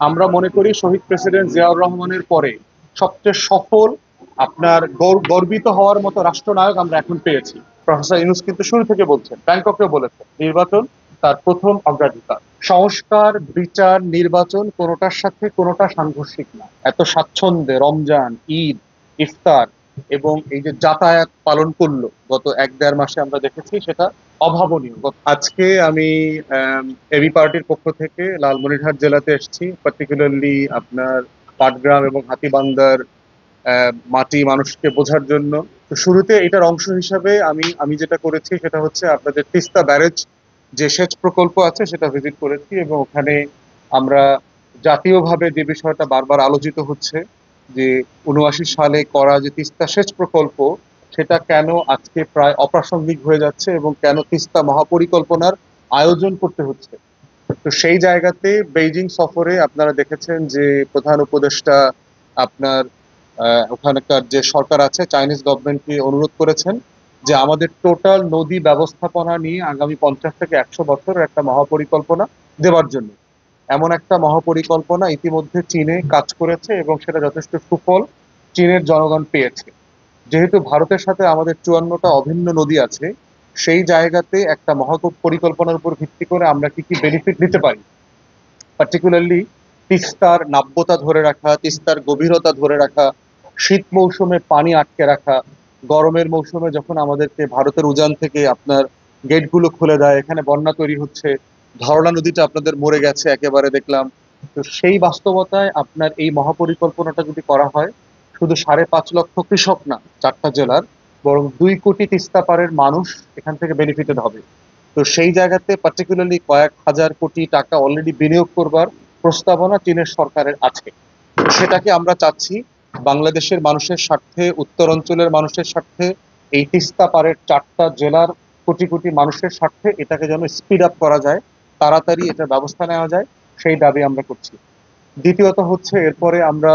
আমরা মনে করি শহীদ প্রেসিডেন্ট জিয়াউর রহমানের পরে সবচেয়ে সফল গর্বিত হওয়ার মতো রাষ্ট্রনায়ক আমরা এখন পেয়েছি। প্রফেসর ইউনূস কিন্তু শুরু থেকে বলছেন, ব্যাংককেও বলেছেন, নির্বাচন তার প্রথম অগ্রাধিকার। সংস্কার, বিচার, নির্বাচন কোনোটার সাথে কোনোটা সাংঘর্ষিক না। এত স্বাচ্ছন্দ্যে রমজান, ঈদ, ইফতার এবং এই যে যাতায়াত পালন করলো গত এক দেড় মাসে আমরা দেখেছি, সেটা অভাবনীয়। আজকে আমি এবি পার্টির পক্ষ থেকে লালমনিরহাট জেলাতে এসেছি, পার্টিকুলারলি আপনার পাটগ্রাম এবং হাতীবান্দার মাটি মানুষকে বোঝার জন্য। তো শুরুতে এটার অংশ হিসাবে আমি আমি যেটা করেছি সেটা হচ্ছে আপনাদের তিস্তা ব্যারেজ যে সেচ প্রকল্প আছে সেটা ভিজিট করেছি, এবং ওখানে আমরা জাতীয়ভাবে যে বিষয়টা বারবার আলোচিত হচ্ছে যে ৭৯ সালে করা যে তিস্তা সেচ প্রকল্প, সেটা কেন আজকে প্রায় অপ্রাসঙ্গিক হয়ে যাচ্ছে এবং কেন তিস্তা মহাপরিকল্পনার আয়োজন করতে হচ্ছে। তো সেই জায়গাতে বেইজিং সফরে আপনারা দেখেছেন যে প্রধান উপদেষ্টা আপনার ওখানকার যে সরকার আছে চাইনিজ গভর্নমেন্টকে অনুরোধ করেছেন যে আমাদের টোটাল নদী ব্যবস্থাপনা নিয়ে আগামী ৫০ থেকে ১০০ বছরের একটা মহাপরিকল্পনা দেওয়ার জন্য। এমন একটা মহাপরিকল্পনা ইতিমধ্যে চীনে কাজ করেছে এবং সেটা যথেষ্ট সুফল চীনের জনগণ পেয়েছে। যেহেতু ভারতের সাথে আমাদের ৫৪টা অভিন্ন নদী আছে, সেই জায়গাতে একটা মহাপরিকল্পনার উপর ভিত্তি করে আমরা কি কি বেনিফিট নিতে পারি, পার্টিকুলারলি তিস্তার নাব্যতা ধরে রাখা, তিস্তার গভীরতা ধরে রাখা, শীত মৌসুমে পানি আটকে রাখা, গরমের মৌসুমে যখন আমাদেরকে ভারতের উজান থেকে আপনার গেটগুলো খুলে দেয়, এখানে বন্যা তৈরি হচ্ছে, ধরলা নদীটা আপনাদের মরে গেছে একেবারে দেখলাম। তো সেই বাস্তবতায় আপনার এই মহাপরিকল্পনাটা যদি করা হয়, শুধু ৫.৫ লক্ষ কৃষক না ৪টা জেলার, বরং ২ কোটি তিস্তা পাড়ের মানুষ এখান থেকে বেনিফিটেড হবে। তো সেই জায়গাতে পার্টিকুলারলি কয়েক হাজার কোটি টাকা অলরেডি বিনিয়োগ করবার প্রস্তাবনা চীনের সরকারের আছে। সেটাকে আমরা চাচ্ছি বাংলাদেশের মানুষের স্বার্থে, উত্তর অঞ্চলের মানুষের স্বার্থে, এই তিস্তা পাড়ের ৪টা জেলার কোটি কোটি মানুষের স্বার্থে এটাকে যেন স্পিড আপ করা যায়, তাড়াতাড়ি এটার ব্যবস্থা নেওয়া যায়, সেই দাবি আমরা করছি। দ্বিতীয়ত হচ্ছে এরপরে আমরা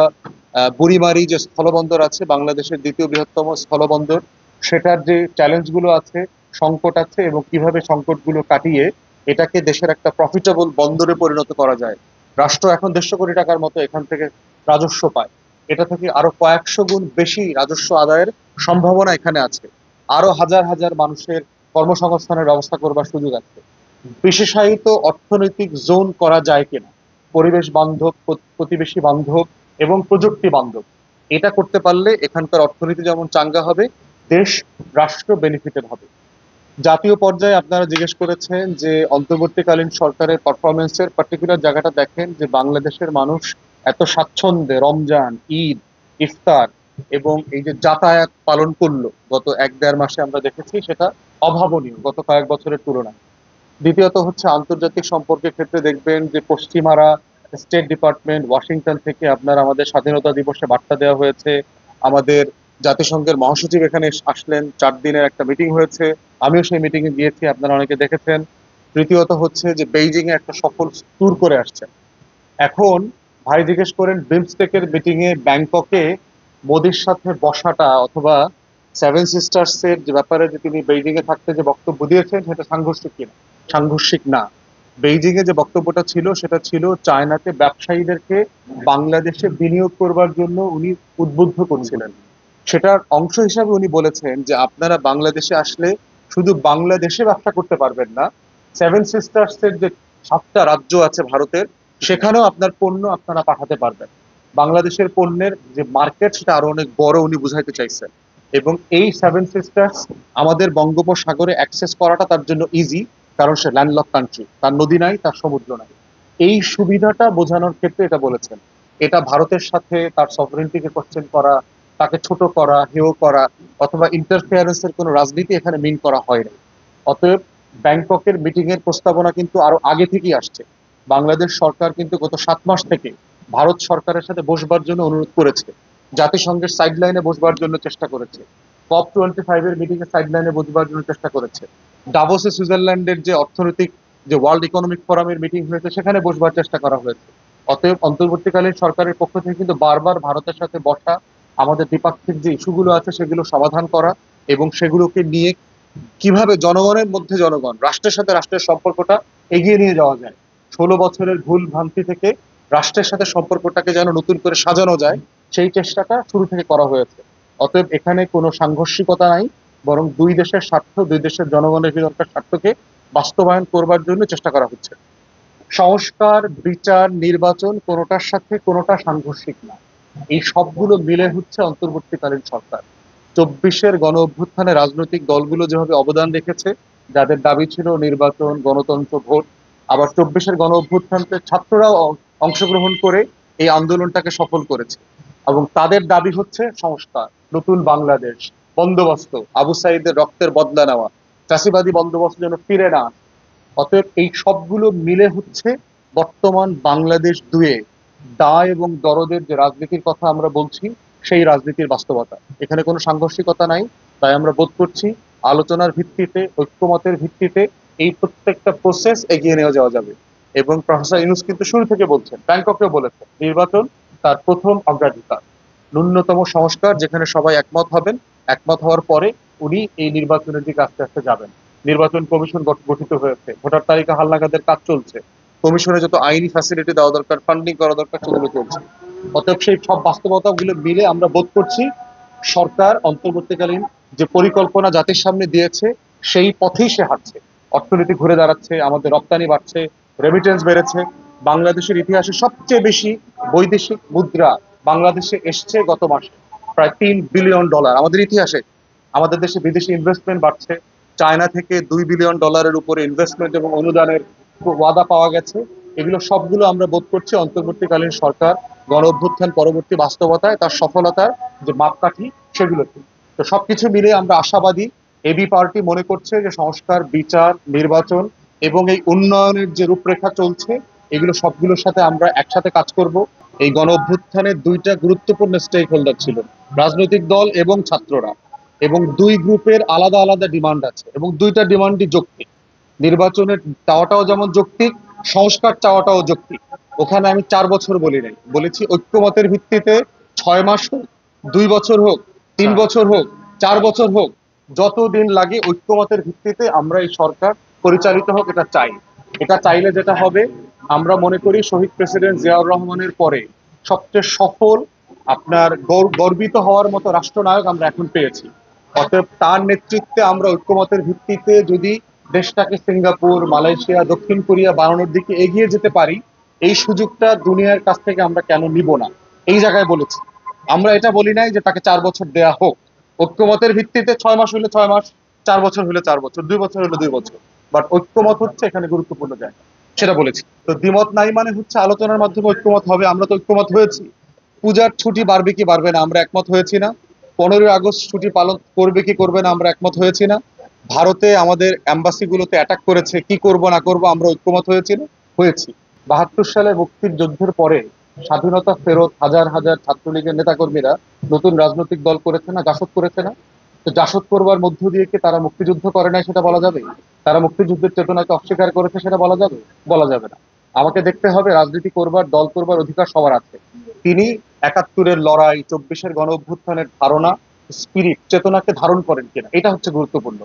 বুড়িমারি যে স্থলবন্দর আছে, বাংলাদেশের দ্বিতীয় বৃহত্তম স্থলবন্দর, সেটার যে চ্যালেঞ্জগুলো আছে, সংকট আছে, এবং কিভাবে সংকটগুলো কাটিয়ে এটাকে দেশের একটা প্রফিটেবল বন্দরে পরিণত করা যায়। রাষ্ট্র এখন ১৫০ কোটি টাকার মতো এখান থেকে রাজস্ব পায়, এটা থেকে আরো কয়েকশো গুণ বেশি রাজস্ব আদায়ের সম্ভাবনা এখানে আছে। আরো হাজার হাজার মানুষের কর্মসংস্থানের ব্যবস্থা করবার সুযোগ আছে। বিশেষায়িত অর্থনৈতিক জোন করা যায় কিনা, পরিবেশ বান্ধব, প্রতিবেশী বান্ধব এবং প্রযুক্তি বান্ধব, এটা করতে পারলে এখানকার অর্থনীতি যেমন চাঙ্গা হবে, দেশ, রাষ্ট্র বেনিফিটেড হবে। জাতীয় পর্যায়ে আপনারা জিজ্ঞেস করেছেন যে অন্তর্বর্তীকালীন সরকারের পারফরমেন্সের পার্টিকুলার জায়গাটা দেখেন যে বাংলাদেশের মানুষ এত স্বাচ্ছন্দ্যে রমজান, ঈদ, ইফতার এবং এই যে যাতায়াত পালন করলো গত এক দেড় মাসে আমরা দেখেছি, সেটা অভাবনীয় গত কয়েক বছরের তুলনায়। দ্বিতীয়ত হচ্ছে আন্তর্জাতিক সম্পর্কের ক্ষেত্রে দেখবেন যে পশ্চিমারা, স্টেট ডিপার্টমেন্ট, ওয়াশিংটন থেকে আপনার আমাদের স্বাধীনতা দিবসে বার্তা দেওয়া হয়েছে, আমাদের জাতিসংঘের মহাসচিব এখানে আসলেন, ৪ দিনের একটা মিটিং হয়েছে, আমিও সেই মিটিং এ গিয়েছি, আপনারা অনেকে দেখেছেন। তৃতীয়ত হচ্ছে যে বেইজিং এ একটা সফল ট্যুর করে আসছেন। এখন ভাই জিজ্ঞেস করেন বিমস্টেকের মিটিং এ ব্যাংককে মোদির সাথে বসাটা অথবা সেভেন সিস্টার্স এর যে ব্যাপারে যে তিনি বেইজিং এ থাকতে যে বক্তব্য দিয়েছেন সেটা সাংঘর্ষিক কিনা। সাংঘর্ষিক না। বেইজিং এ যে বক্তব্যটা ছিল সেটা ছিল চায়নাতে ব্যবসায়ীদেরকে বাংলাদেশে বিনিয়োগ করবার জন্য উনি উদ্বুদ্ধ করছিলেন। সেটার অংশ হিসাবে উনি বলেছেন যে আপনারা বাংলাদেশে আসলে শুধু বাংলাদেশে ব্যবসা করতে পারবেন না, সেভেন সিস্টার্স এর যে ৭টা রাজ্য আছে ভারতের, সেখানেও আপনার পণ্য আপনারা পাঠাতে পারবেন। বাংলাদেশের পণ্যের যে মার্কেট সেটা আরো অনেক বড় উনি বুঝাইতে চাইছেন। এবং এই সেভেন সিস্টার্স আমাদের বঙ্গোপসাগরে অ্যাক্সেস করাটা তার জন্য ইজি, কারণ সে ল্যান্ডলক কান্ট্রি, তার নদী নাই, তার সমুদ্র নাই। এই সুবিধাটা বোঝানোর ক্ষেত্রে এটা বলেছেন। এটা ভারতের সাথে তার সভরেন্টিকে কোশ্চেন করা, তাকে ছোট করা, হেয় করা অথবা ইন্টারফেয়ারেন্সের কোনো রাজনীতি এখানে মিন করা হয়নি। অতএব ব্যাংককের মিটিং এর প্রস্তাবনা কিন্তু আরো আগে থেকেই আসছে। বাংলাদেশ সরকার কিন্তু গত ৭ মাস থেকে ভারত সরকারের সাথে বসবার জন্য অনুরোধ করেছে, জাতিসংঘের সাইডলাইনে বসবার জন্য চেষ্টা করেছে, COP25 এর মিটিং এর সাইডলাইনে বসবার জন্য চেষ্টা করেছে, ডাভোসে সুইজারল্যান্ডের যে অর্থনৈতিক যে ওয়ার্ল্ড ইকোনমিক ফোরামের মিটিং হয়েছে সেখানে বসবার চেষ্টা করা হয়েছে। অতএব অন্তর্বর্তীকালীন সরকারের পক্ষ থেকে কিন্তু বারবার ভারতের সাথে বসা, আমাদের দ্বিপাক্ষিক যে ইস্যুগুলো আছে সেগুলো সমাধান করা এবং সেগুলোকে নিয়ে কিভাবে জনগণের মধ্যে জনগণ, রাষ্ট্রের সাথে রাষ্ট্রের সম্পর্কটা এগিয়ে নিয়ে যাওয়া যায়, ১৬ বছরের ভুল ভ্রান্তি থেকে রাষ্ট্রের সাথে সম্পর্কটাকে যেন নতুন করে সাজানো যায়, সেই চেষ্টাটা শুরু থেকে করা হয়েছে। অতএব এখানে কোনো সাংঘর্ষিকতা নাই, বরং দুই দেশের স্বার্থ, দুই দেশের জনগণের ভিতরকার স্বার্থকে বাস্তবায়ন করবার জন্য চেষ্টা করা হচ্ছে। সংস্কার, বিচার, নির্বাচন কোনোটার সাথে কোনোটা সাংঘর্ষিক না। এই সবগুলো মিলে হচ্ছে অন্তর্বর্তীকালীন সরকার। 24-এর গণ অভ্যুত্থানে রাজনৈতিক দলগুলো যেভাবে অবদান রেখেছে, যাদের দাবি ছিল নির্বাচন, গণতন্ত্র, ভোট, আবার 24-এর গণ অভ্যুত্থানকে ছাত্ররাও অংশগ্রহণ করে এই আন্দোলনটাকে সফল করেছে, এবং তাদের দাবি হচ্ছে সংস্কার, নতুন বাংলাদেশ, বন্দোবস্ত, আবু সাইদের রক্তের বদলা নেওয়া, চাষিবাদী বন্দোবস্ত যেন ফিরে না আসে। অতএব এই সবগুলো মিলে হচ্ছে বর্তমান বাংলাদেশ দুয়ে দায় এবং দরদের যে রাজনীতির কথা আমরা বলছি, সেই রাজনীতির বাস্তবতা। এখানে কোনো সাংঘর্ষিকতা নাই। তাই আমরা বোধ করছি আলোচনার ভিত্তিতে, ঐক্যমতের ভিত্তিতে এই প্রত্যেকটা প্রসেস এগিয়ে নিয়ে যাওয়া যাবে। এবং প্রফেসর ইউনূস কিন্তু শুরু থেকে বলছেন, ব্যাংককেও বলেছেন, নির্বাচন তার প্রথম অগ্রাধিকার, ন্যূনতম সংস্কার যেখানে সবাই একমত হবেন, একমত হওয়ার পরে উনি এই নির্বাচনের দিকে আস্তে আস্তে যাবেন। নির্বাচন কমিশন গঠিত হয়েছে, ভোটার তালিকা হালনাগাদের কাজ চলছে, কমিশনে যত আইনি ফ্যাসিলিটি দেওয়া দরকার, ফান্ডিং করা দরকার, সেগুলো চলছে। অতএব সেই সব বাস্তবতাগুলো মিলে আমরা বোধ করছি সরকার অন্তর্বর্তীকালীন যে পরিকল্পনা জাতির সামনে দিয়েছে, সেই পথেই সে হাঁটছে। অর্থনীতি ঘুরে দাঁড়াচ্ছে, আমাদের রপ্তানি বাড়ছে, রেমিটেন্স বেড়েছে। বাংলাদেশের ইতিহাসে সবচেয়ে বেশি বৈদেশিক মুদ্রা বাংলাদেশে এসছে গত মাসে, প্রায় $3 বিলিয়ন আমাদের ইতিহাসে। আমাদের দেশে বিদেশি ইনভেস্টমেন্ট বাড়ছে, চায়না থেকে $2 বিলিয়ন উপরে ইনভেস্টমেন্ট এবং অনুদানের ওয়াদা পাওয়া গেছে। এগুলো সবগুলো আমরা বোধ করছি অন্তর্বর্তীকালীন সরকার গণ অভ্যুত্থান পরবর্তী বাস্তবতায় তার সফলতার যে মাপকাঠি, সেগুলোতে। তো সবকিছু মিলে আমরা আশাবাদী। এবি পার্টি মনে করছে যে সংস্কার, বিচার, নির্বাচন এবং এই উন্নয়নের যে রূপরেখা চলছে, এগুলো সবগুলোর সাথে আমরা একসাথে কাজ করব। এই গণ অভ্যুত্থানের দুইটা গুরুত্বপূর্ণ স্টেক হোল্ডার ছিল, রাজনৈতিক দল এবং ছাত্ররা, এবং দুই গ্রুপের আলাদা আলাদা ডিমান্ড আছে, এবং দুইটা ডিমান্ডই যৌক্তিক। নির্বাচনের চাওয়াটাও যেমন যৌক্তিক, সংস্কার চাওয়াটাও যৌক্তিক। ওখানে আমি 4 বছর বলি নাই, বলেছি ঐক্যমতের ভিত্তিতে 6 মাস হোক, 2 বছর হোক, 3 বছর হোক, 4 বছর হোক, যতদিন লাগে ঐক্যমতের ভিত্তিতে আমরা এই সরকার পরিচালিত হোক, এটা চাই। এটা চাইলে যেটা হবে, আমরা মনে করি শহীদ প্রেসিডেন্ট জিয়াউর রহমানের পরে সবচেয়ে সফল, আপনার গর্বিত হওয়ার মতো রাষ্ট্রনায়ক আমরা এখন পেয়েছি। অতএব তার নেতৃত্বে আমরা ঐক্যমতের ভিত্তিতে যদি দেশটাকে সিঙ্গাপুর, মালয়েশিয়া, দক্ষিণ কোরিয়া বানানোর দিকে এগিয়ে যেতে পারি, এই সুযোগটা দুনিয়ার কাছ থেকে আমরা কেন নিব না, এই জায়গায় বলেছি। আমরা এটা বলি নাই যে তাকে 4 বছর দেয়া হোক। ঐক্যমতের ভিত্তিতে 6 মাস হলে 6 মাস, 4 বছর হলে 4 বছর, 2 বছর হলে 2 বছর, বাট ঐক্যমত হচ্ছে এখানে গুরুত্বপূর্ণ জায়গা, সেটা বলেছি। তো দ্বিমত নাই মানে হচ্ছে আলোচনার মাধ্যমে ঐক্যমত হবে। আমরা তো ঐক্যমত হয়েছি। পূজার ছুটি বাড়বে কি বাড়বে না আমরা একমত হয়েছি না? 15ই আগস্ট ছুটি পালন করবে কি করবে না আমরা একমত হয়েছি না? ভারতে আমাদের এম্বাসি গুলোতে অ্যাটাক করেছে, কি করব না করব আমরা ঐক্যমত হয়েছি না? হয়েছি। 72 সালে মুক্তির যুদ্ধের পরে স্বাধীনতা ফেরত হাজার হাজার ছাত্রলীগের নেতাকর্মীরা নতুন রাজনৈতিক দল করেছে না, জাসদ করেছে না? তো জাসদ করবার মধ্য দিয়ে কি তারা মুক্তিযুদ্ধ করে নাই সেটা বলা যাবে? তারা মুক্তিযুদ্ধের চেতনাকে অস্বীকার করেছে সেটা বলা যাবে? বলা যাবে না। আমাকে দেখতে হবে রাজনীতি করবার, দল করবার অধিকার সবার আছে। তিনি 71-এর লড়াই, 24-এর গণ অভ্যুত্থানের ধারণা, স্পিরিট, চেতনাকে ধারণ করেন কিনা, এটা হচ্ছে গুরুত্বপূর্ণ।